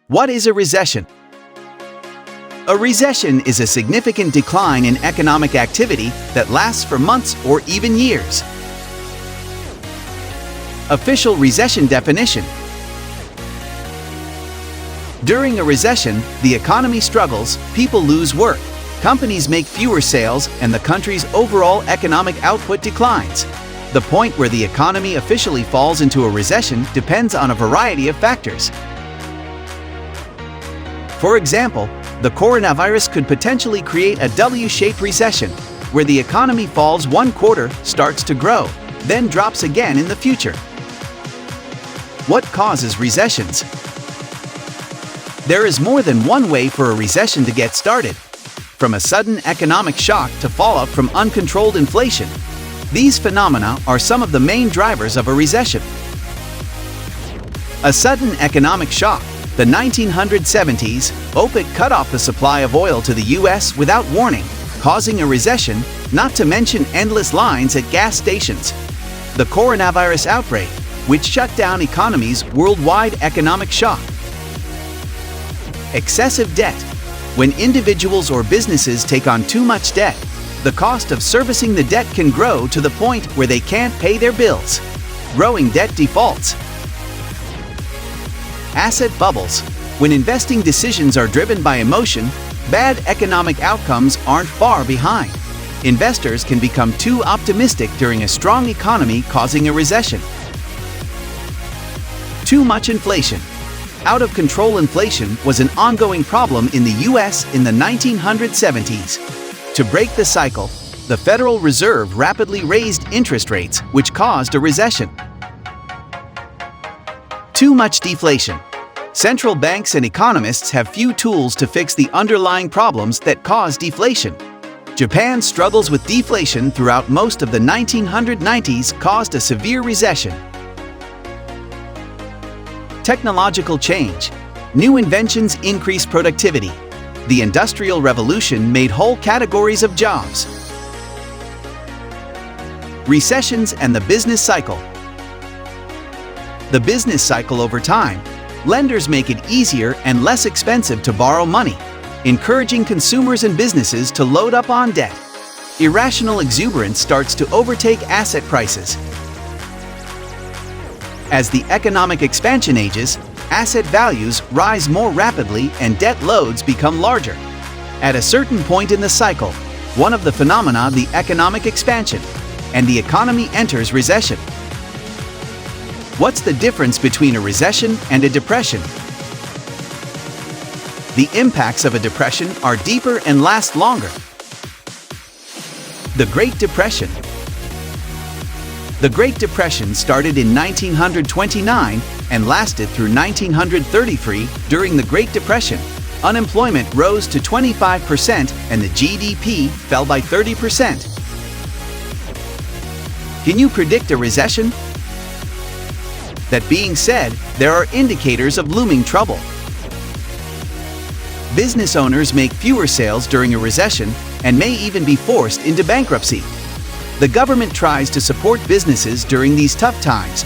What is a recession? A recession is a significant decline in economic activity that lasts for months or even years. Official recession definition. During a recession, the economy struggles, people lose work, companies make fewer sales, and the country's overall economic output declines. The point where the economy officially falls into a recession depends on a variety of factors. For example, the coronavirus could potentially create a W-shaped recession, where the economy falls one quarter, starts to grow, then drops again in the future. What causes recessions? There is more than one way for a recession to get started. From a sudden economic shock to fallout from uncontrolled inflation. These phenomena are some of the main drivers of a recession. A sudden economic shock. The 1970s, OPEC cut off the supply of oil to the US without warning, causing a recession, not to mention endless lines at gas stations. The coronavirus outbreak, which shut down economies, worldwide economic shock. Excessive debt. When individuals or businesses take on too much debt, the cost of servicing the debt can grow to the point where they can't pay their bills. Growing debt defaults. Asset bubbles. When investing decisions are driven by emotion, bad economic outcomes aren't far behind. Investors can become too optimistic during a strong economy, causing a recession. Too much inflation. Out-of-control inflation was an ongoing problem in the US in the 1970s. To break the cycle, the Federal Reserve rapidly raised interest rates, which caused a recession. Too much deflation. Central banks and economists have few tools to fix the underlying problems that cause deflation. Japan struggles with deflation throughout most of the 1990s, caused a severe recession. Technological change. New inventions increase productivity. The Industrial Revolution made whole categories of jobs. Recessions and the business cycle. The business cycle over time. Lenders make it easier and less expensive to borrow money, encouraging consumers and businesses to load up on debt. Irrational exuberance starts to overtake asset prices. As the economic expansion ages, asset values rise more rapidly and debt loads become larger. At a certain point in the cycle, one of the phenomena, the economic expansion, and the economy enters recession. What's the difference between a recession and a depression? The impacts of a depression are deeper and last longer. The Great Depression. The Great Depression started in 1929 and lasted through 1933. During the Great Depression, unemployment rose to 25% and the GDP fell by 30%. Can you predict a recession? That being said, there are indicators of looming trouble. Business owners make fewer sales during a recession and may even be forced into bankruptcy. The government tries to support businesses during these tough times